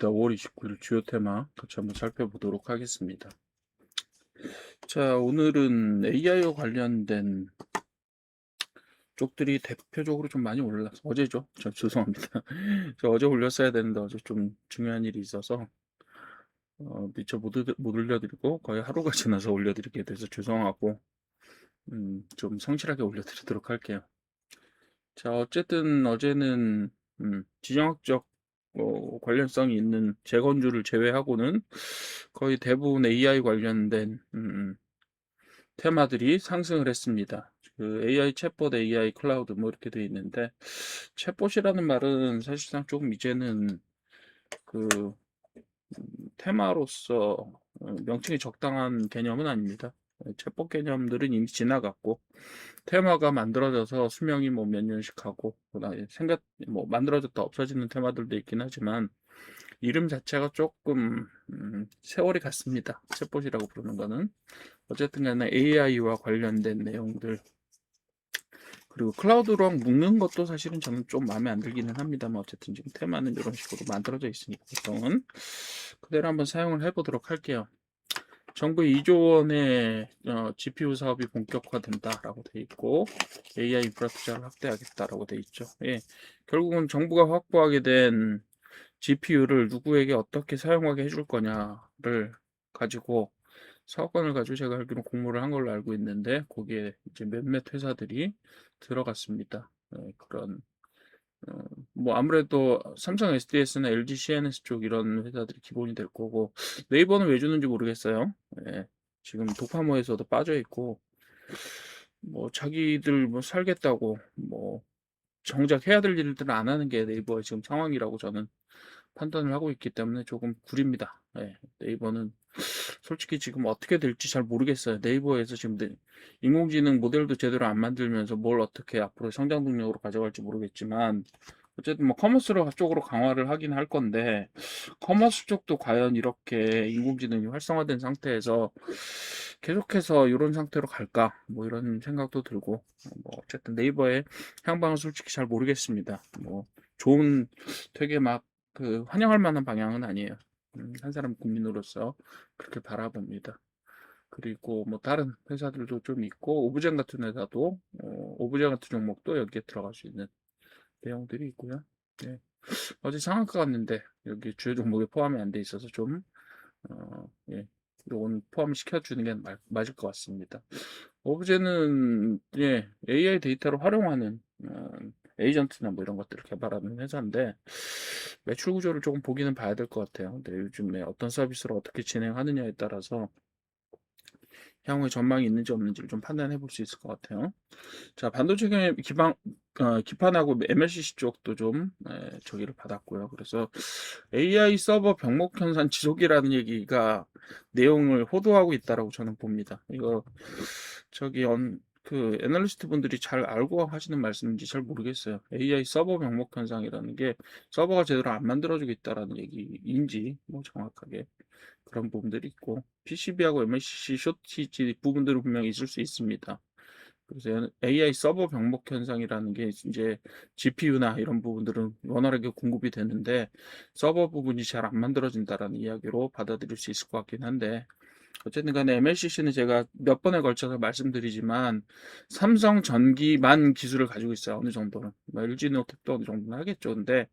수요일입니다. 5월 29일 주요 테마 같이 한번 살펴보도록 하겠습니다. 자, 오늘은 AI와 관련된 쪽들이 대표적으로 좀 많이 올라서 어제죠. 죄송합니다. 저 어제 올렸어야 되는데 어제 좀 중요한 일이 있어서 미처 못 올려드리고 거의 하루가 지나서 올려드리게 돼서 죄송하고 좀 성실하게 올려드리도록 할게요. 자, 어쨌든 어제는 지정학적 관련성이 있는 재건주를 제외하고는 거의 대부분 AI 관련된 테마들이 상승을 했습니다. 그 AI 챗봇, AI 클라우드 뭐 이렇게 돼 있는데 챗봇이라는 말은 사실상 조금 이제는 그 테마로서 명칭이 적당한 개념은 아닙니다. 챗봇 개념들은 이미 지나갔고 테마가 만들어져서 수명이 뭐 몇 년씩 하고 그다음에 뭐 만들어졌다 없어지는 테마들도 있긴 하지만 이름 자체가 조금 세월이 갔습니다. 챗봇이라고 부르는 거는 어쨌든 간에 AI와 관련된 내용들 그리고 클라우드랑 묶는 것도 사실은 저는 좀 마음에 안 들기는 합니다만 어쨌든 지금 테마는 이런 식으로 만들어져 있으니까 보통은 그대로 한번 사용을 해보도록 할게요. 정부 2조 원의 GPU 사업이 본격화된다라고 돼 있고 AI 인프라 투자를 확대하겠다라고 돼 있죠. 예, 결국은 정부가 확보하게 된 GPU를 누구에게 어떻게 사용하게 해줄 거냐를 가지고 사업권을 가지고 제가 알기로 공모를 한 걸로 알고 있는데 거기에 이제 몇몇 회사들이 들어갔습니다. 그런 뭐 아무래도 삼성 SDS나 LG CNS 쪽 이런 회사들이 기본이 될 거고 네이버는 왜 주는지 모르겠어요. 예, 지금 독파모에서도 빠져 있고 뭐 자기들 뭐 살겠다고 뭐 정작 해야 될 일들은 안 하는 게 네이버의 지금 상황이라고 저는 판단을 하고 있기 때문에 조금 구립니다. 예, 네이버는 솔직히 지금 어떻게 될지 잘 모르겠어요. 네이버에서 지금 인공지능 모델도 제대로 안 만들면서 뭘 어떻게 앞으로 성장 동력으로 가져갈지 모르겠지만 어쨌든 뭐 커머스 쪽으로 강화를 하긴 할 건데 커머스 쪽도 과연 이렇게 인공지능이 활성화된 상태에서 계속해서 이런 상태로 갈까 뭐 이런 생각도 들고 뭐 어쨌든 네이버의 향방은 솔직히 잘 모르겠습니다. 뭐 좋은 되게 막 그 환영할 만한 방향은 아니에요. 한 사람 국민으로서 그렇게 바라봅니다. 그리고 뭐 다른 회사들도 좀 있고 오브젠 같은 회사도 오브젠 같은 종목도 여기에 들어갈 수 있는 내용들이 있고요. 네. 어제 상한가 갔는데 여기 주요 종목에 포함이 안 돼 있어서 좀 예, 요건 포함시켜 주는 게 맞을 것 같습니다. 오브제는 예, AI 데이터를 활용하는 에이전트나 뭐 이런 것들을 개발하는 회사인데 매출 구조를 조금 보기는 봐야 될 것 같아요. 근데 요즘에 어떤 서비스를 어떻게 진행하느냐에 따라서 향후에 전망이 있는지 없는지를 좀 판단해 볼 수 있을 것 같아요. 자, 반도체 기판하고 MLCC 쪽도 좀 저기를 받았고요. 그래서 AI 서버 병목 현상 지속이라는 얘기가 내용을 호도하고 있다라고 저는 봅니다. 이거 저기 그 애널리스트 분들이 잘 알고 하시는 말씀인지 잘 모르겠어요. AI 서버 병목 현상이라는 게 서버가 제대로 안 만들어지고 있다라는 얘기인지 뭐 정확하게 그런 부분들이 있고 PCB하고 MLCC 쇼티지 부분들은 분명히 있을 수 있습니다. 그래서 AI 서버 병목 현상이라는 게 이제 GPU나 이런 부분들은 원활하게 공급이 되는데 서버 부분이 잘 안 만들어진다라는 이야기로 받아들일 수 있을 것 같긴 한데 어쨌든 간에 MLCC는 제가 몇 번에 걸쳐서 말씀드리지만 삼성전기만 기술을 가지고 있어요. 어느 정도는. 뭐 LG노텍도 어느 정도는 하겠죠. 근데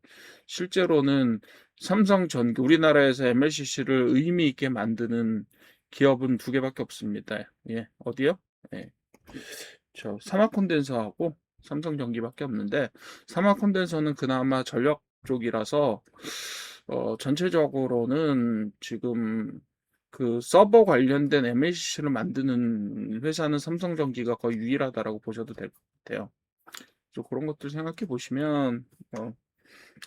실제로는 삼성전기 우리나라에서 MLCC를 의미 있게 만드는 기업은 두 개밖에 없습니다. 예, 어디요? 예. 저 삼화콘덴서하고 삼성전기밖에 없는데 삼화콘덴서는 그나마 전력 쪽이라서 전체적으로는 지금 그 서버 관련된 MLCC를 만드는 회사는 삼성전기가 거의 유일하다라고 보셔도 될 것 같아요. 그래서 그런 것들 생각해 보시면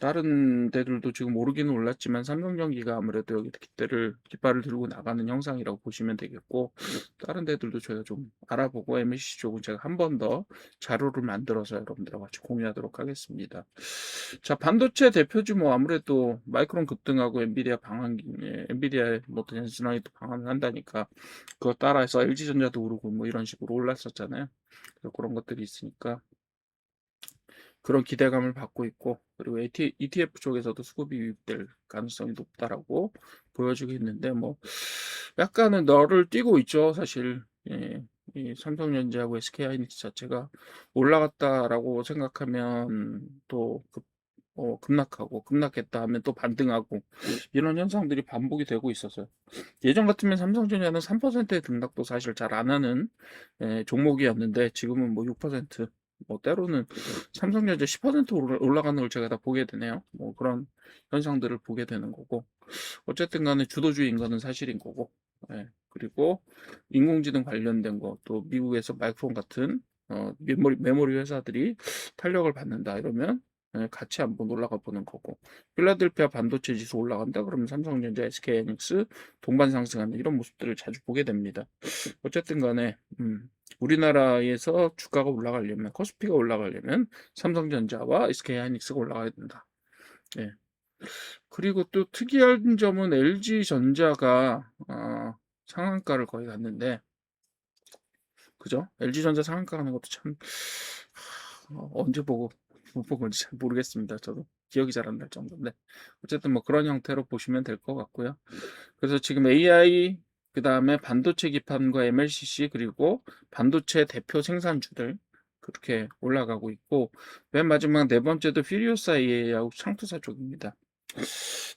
다른 데들도 지금 오르기는 올랐지만 삼성전기가 아무래도 여기 깃발을 들고 나가는 형상이라고 보시면 되겠고 다른 데들도 저희가 좀 알아보고 MSC 쪽은 제가 한 번 더 자료를 만들어서 여러분들과 같이 공유하도록 하겠습니다. 자, 반도체 대표주 뭐 아무래도 마이크론 급등하고 엔비디아 뭐 젠슨하이 또 방한을 한다니까 그거 따라해서 LG전자도 오르고 뭐 이런 식으로 올랐었잖아요. 그래서 그런 것들이 있으니까 그런 기대감을 받고 있고, 그리고 ETF 쪽에서도 수급이 유입될 가능성이 높다라고 보여지고 있는데, 뭐 약간은 너를 띄고 있죠, 사실. 예, 이 삼성전자하고 SK하이닉스 자체가 올라갔다라고 생각하면 또 급락하고, 급락했다 하면 또 반등하고, 이런 현상들이 반복이 되고 있어서요. 예전 같으면 삼성전자는 3%의 등락도 사실 잘 안 하는 종목이었는데, 지금은 뭐 6%, 뭐 때로는 삼성전자 10% 올라가는 걸 제가 다 보게 되네요. 뭐 그런 현상들을 보게 되는 거고, 어쨌든 간에 주도주의인 거는 사실인 거고, 그리고 인공지능 관련된 거, 또 미국에서 마이크론 같은 메모리 회사들이 탄력을 받는다 이러면 같이 한번 올라가 보는 거고, 필라델피아 반도체 지수 올라간다 그러면 삼성전자, SK하이닉스 동반 상승하는 이런 모습들을 자주 보게 됩니다. 어쨌든 간에 우리나라에서 주가가 올라가려면, 코스피가 올라가려면 삼성전자와 SK하이닉스가 올라가야 된다. 예. 그리고 또 특이한 점은 LG전자가 상한가를 거의 갔는데, 그죠? LG전자 상한가 가는 것도 참 언제 보고 못 본 건지 잘 모르겠습니다. 저도 기억이 잘 안 날 정도인데, 어쨌든 뭐 그런 형태로 보시면 될 것 같고요. 그래서 지금 AI, 그 다음에 반도체 기판과 MLCC, 그리고 반도체 대표 생산주들 그렇게 올라가고 있고, 맨 마지막 네 번째도 퓨리오사 AI하고 창투사 쪽입니다.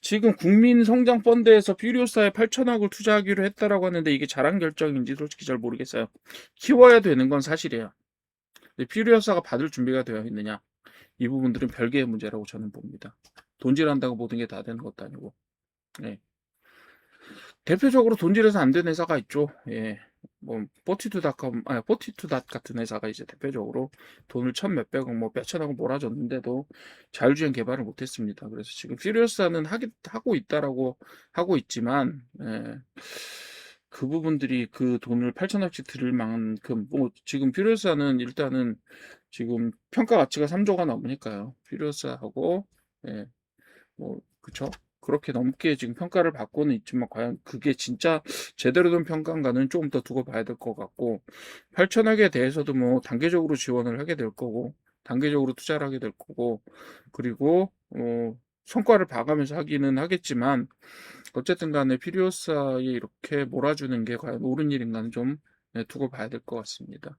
지금 국민성장펀드에서 퓨리오사에 8천억을 투자하기로 했다라고 하는데, 이게 잘한 결정인지 솔직히 잘 모르겠어요. 키워야 되는 건 사실이에요. 근데 퓨리오사가 받을 준비가 되어 있느냐, 이 부분들은 별개의 문제라고 저는 봅니다. 돈질한다고 모든 게 다 되는 것도 아니고. 예. 대표적으로 돈질해서 안 되는 회사가 있죠. 예. 뭐 포티투닷컴, 포티투닷 같은 회사가 이제 대표적으로 돈을 천 몇백억, 뭐 몇천억을 몰아줬는데도 자율주행 개발을 못했습니다. 그래서 지금 퓨리오사는 하고 있다라고 하고 있지만, 그 부분들이 그 돈을 8천억씩 들을 만큼, 뭐 지금 퓨리오사는 일단은 지금 평가 가치가 3조가 넘으니까요. 퓨리오사하고, 예, 뭐 그쵸? 그렇게 넘게 지금 평가를 받고는 있지만, 과연 그게 진짜 제대로 된 평가인가는 조금 더 두고 봐야 될 것 같고, 8천억에 대해서도 뭐 단계적으로 지원을 하게 될 거고, 단계적으로 투자를 하게 될 거고, 그리고 성과를 봐가면서 하기는 하겠지만, 어쨌든 간에 피리오사에 이렇게 몰아주는 게 과연 옳은 일인가는 좀 두고 봐야 될 것 같습니다.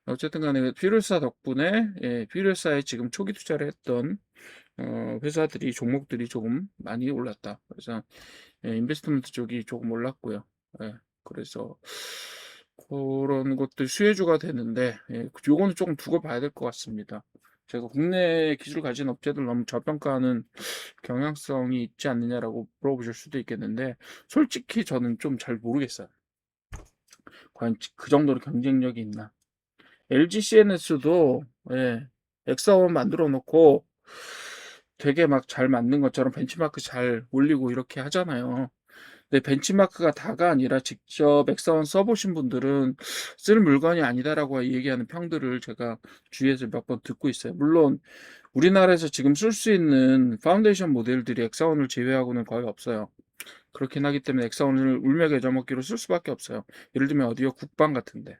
어쨌든 간에 피리오사 덕분에, 피리오사에 지금 초기 투자를 했던 회사들이, 종목들이 조금 많이 올랐다. 그래서 인베스트먼트 쪽이 조금 올랐고요. 그래서 그런 것들 수혜주가 되는데, 요거는 조금 두고 봐야 될 것 같습니다. 제가 국내 기술 가진 업체들 너무 저평가하는 경향성이 있지 않느냐라고 물어보실 수도 있겠는데, 솔직히 저는 좀 잘 모르겠어요. 과연 그 정도로 경쟁력이 있나. LG CNS도 엑사원 만들어 놓고 되게 막 잘 맞는 것처럼 벤치마크 잘 올리고 이렇게 하잖아요. 근데 벤치마크가 다가 아니라 직접 엑사원 써보신 분들은 쓸 물건이 아니다라고 얘기하는 평들을 제가 주위에서 몇 번 듣고 있어요. 물론 우리나라에서 지금 쓸 수 있는 파운데이션 모델들이 엑사원을 제외하고는 거의 없어요. 그렇긴 하기 때문에 엑사원을 울며 겨자 먹기로 쓸 수밖에 없어요. 예를 들면 어디요? 국방 같은데.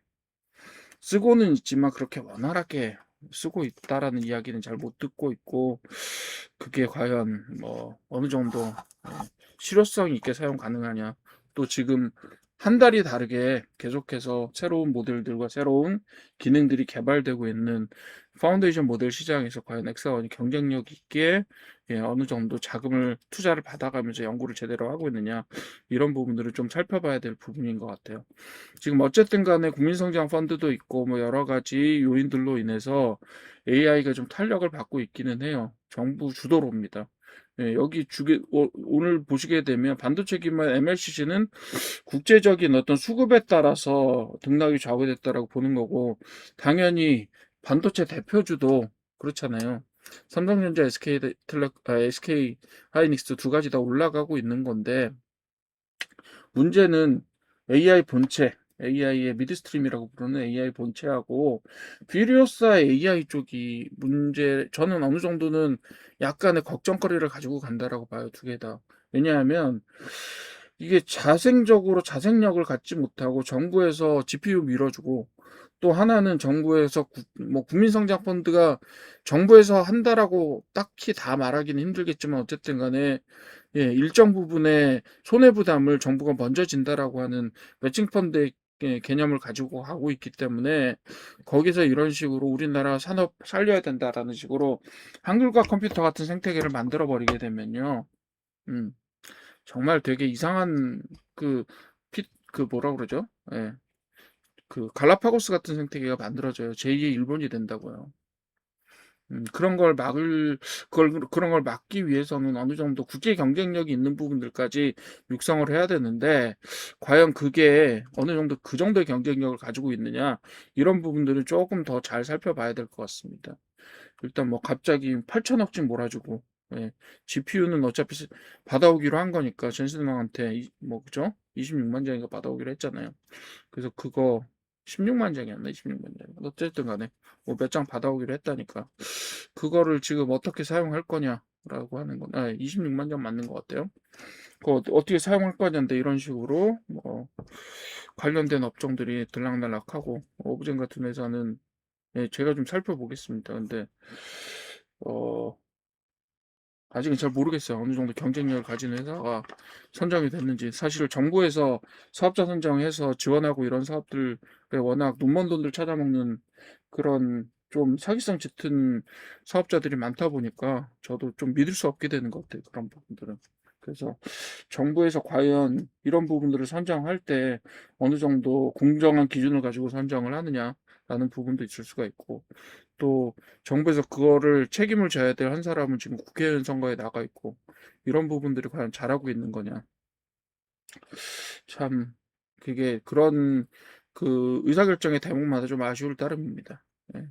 쓰고는 있지만 그렇게 원활하게 쓰고 있다라는 이야기는 잘 못 듣고 있고, 그게 과연 뭐 어느 정도 실효성 있게 사용 가능하냐. 또 지금 한 달이 다르게 계속해서 새로운 모델들과 새로운 기능들이 개발되고 있는 파운데이션 모델 시장에서 과연 엑사원이 경쟁력 있게 어느 정도 자금을 투자를 받아가면서 연구를 제대로 하고 있느냐, 이런 부분들을 좀 살펴봐야 될 부분인 것 같아요. 지금 어쨌든 간에 국민성장 펀드도 있고 뭐 여러 가지 요인들로 인해서 AI가 좀 탄력을 받고 있기는 해요. 정부 주도로입니다. 여기 오늘 보시게 되면 반도체 기반 MLCC는 국제적인 어떤 수급에 따라서 등락이 좌우됐다라고 보는 거고, 당연히 반도체 대표주도 그렇잖아요. 삼성전자, SK 하이닉스 두 가지 다 올라가고 있는 건데, 문제는 AI 본체, AI의 미드스트림이라고 부르는 AI 본체하고 퓨리오사 AI 쪽이 문제, 저는 어느 정도는 약간의 걱정거리를 가지고 간다라고 봐요, 두 개 다. 왜냐하면 이게 자생력을 갖지 못하고 정부에서 GPU 밀어주고 또 하나는 정부에서 뭐 국민성장펀드가 정부에서 한다라고 딱히 다 말하기는 힘들겠지만 어쨌든 간에 예, 일정 부분의 손해 부담을 정부가 먼저 진다라고 하는 매칭 펀드의 개념을 가지고 가고 있기 때문에 거기서 이런 식으로 우리나라 산업 살려야 된다라는 식으로 한글과 컴퓨터 같은 생태계를 만들어 버리게 되면요. 음, 정말 되게 이상한 그 그 뭐라 그러죠? 예. 그 갈라파고스 같은 생태계가 만들어져요. 제2의 일본이 된다고요. 그런 걸 그런 걸 막기 위해서는 어느 정도 국제 경쟁력이 있는 부분들까지 육성을 해야 되는데, 과연 그게 어느 정도 그 정도의 경쟁력을 가지고 있느냐, 이런 부분들은 조금 더 잘 살펴봐야 될 것 같습니다. 일단 뭐 갑자기 8천억씩 몰아주고, 예, GPU는 어차피 받아오기로 한 거니까, jensen왕한테 뭐, 그죠? 26만 장인가 받아오기로 했잖아요. 그래서 그거 16만 장이었나? 26만 장. 어쨌든 간에 뭐 몇 장 받아오기로 했다니까. 그거를 지금 어떻게 사용할 거냐라고 하는 건, 26만 장 맞는 것 같아요. 그거 어떻게 사용할 거냐인데 이런 식으로 뭐 관련된 업종들이 들락날락하고 오브젠 같은 회사는 예, 제가 좀 살펴보겠습니다. 근데 어 아직은 잘 모르겠어요. 어느 정도 경쟁력을 가진 회사가 선정이 됐는지. 사실 정부에서 사업자 선정해서 지원하고 이런 사업들에 워낙 눈먼 돈들 찾아먹는 그런 좀 사기성 짙은 사업자들이 많다 보니까 저도 좀 믿을 수 없게 되는 것 같아요. 그런 부분들은. 그래서 정부에서 과연 이런 부분들을 선정할 때 어느 정도 공정한 기준을 가지고 선정을 하느냐라는 부분도 있을 수가 있고, 또 정부에서 그거를 책임을 져야 될 한 사람은 지금 국회의원 선거에 나가 있고, 이런 부분들이 과연 잘하고 있는 거냐. 참 그게 그런 그 의사결정의 대목마다 좀 아쉬울 따름입니다. 예.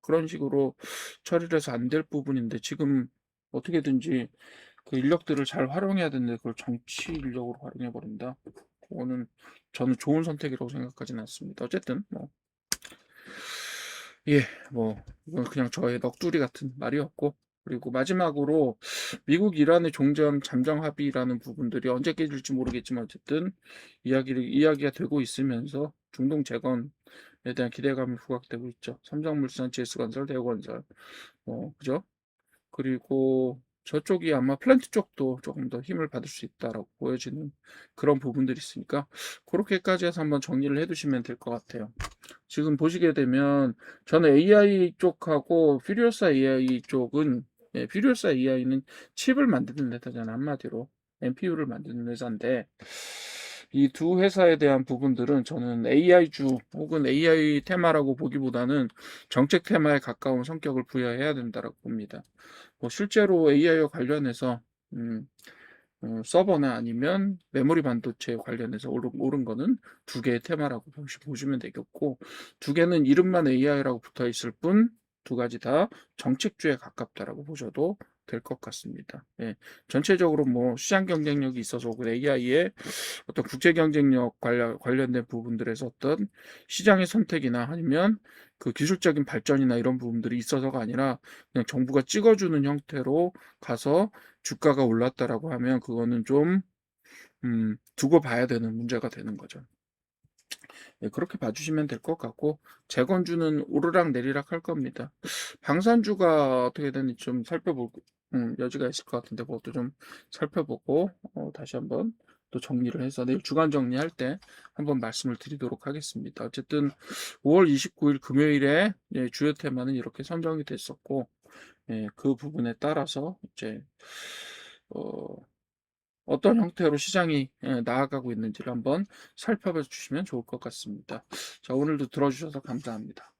그런 식으로 처리를 해서 안 될 부분인데, 지금 어떻게든지 그 인력들을 잘 활용해야 되는데 그걸 정치 인력으로 활용해 버린다. 그거는 저는 좋은 선택이라고 생각하지는 않습니다. 어쨌든 뭐 예, 뭐 이건 그냥 저의 넋두리 같은 말이었고, 그리고 마지막으로 미국 이란의 종전 잠정 합의라는 부분들이 언제 깨질지 모르겠지만 어쨌든 이야기가 되고 있으면서 중동 재건에 대한 기대감이 부각되고 있죠. 삼성물산, GS건설, 대우건설, 그죠? 그리고 저쪽이 아마 플랜트 쪽도 조금 더 힘을 받을 수 있다라고 보여지는 그런 부분들이 있으니까 그렇게까지 해서 한번 정리를 해두시면 될 것 같아요. 지금 보시게 되면 저는 AI 쪽하고 퓨리오사 AI 쪽은, 퓨리오사 AI는 칩을 만드는 회사잖아요. 한마디로 NPU를 만드는 회사인데, 이 두 회사에 대한 부분들은 저는 AI주 혹은 AI 테마라고 보기보다는 정책 테마에 가까운 성격을 부여해야 된다고 봅니다. 뭐 실제로 AI와 관련해서 음, 서버나 아니면 메모리 반도체 관련해서 오른 거는 두 개의 테마라고 보시면 되겠고, 두 개는 이름만 AI라고 붙어 있을 뿐 두 가지 다 정책주에 가깝다라고 보셔도 될 것 같습니다. 예, 전체적으로 뭐 시장 경쟁력이 있어서 혹은 AI의 어떤 국제 경쟁력 관련된 부분들에서 어떤 시장의 선택이나 아니면 그 기술적인 발전이나 이런 부분들이 있어서가 아니라 그냥 정부가 찍어주는 형태로 가서 주가가 올랐다라고 하면 그거는 좀 두고 봐야 되는 문제가 되는 거죠. 예, 그렇게 봐주시면 될 것 같고, 재건주는 오르락 내리락 할 겁니다. 방산주가 어떻게 되는지 좀 살펴볼 여지가 있을 것 같은데 그것도 좀 살펴보고 다시 한번 또 정리를 해서 내일 주간 정리할 때 한번 말씀을 드리도록 하겠습니다. 어쨌든 5월 29일 금요일에 예, 주요 테마는 이렇게 선정이 됐었고, 예, 그 부분에 따라서 이제 어, 어떤 형태로 시장이 나아가고 있는지를 한번 살펴봐 주시면 좋을 것 같습니다. 자, 오늘도 들어주셔서 감사합니다.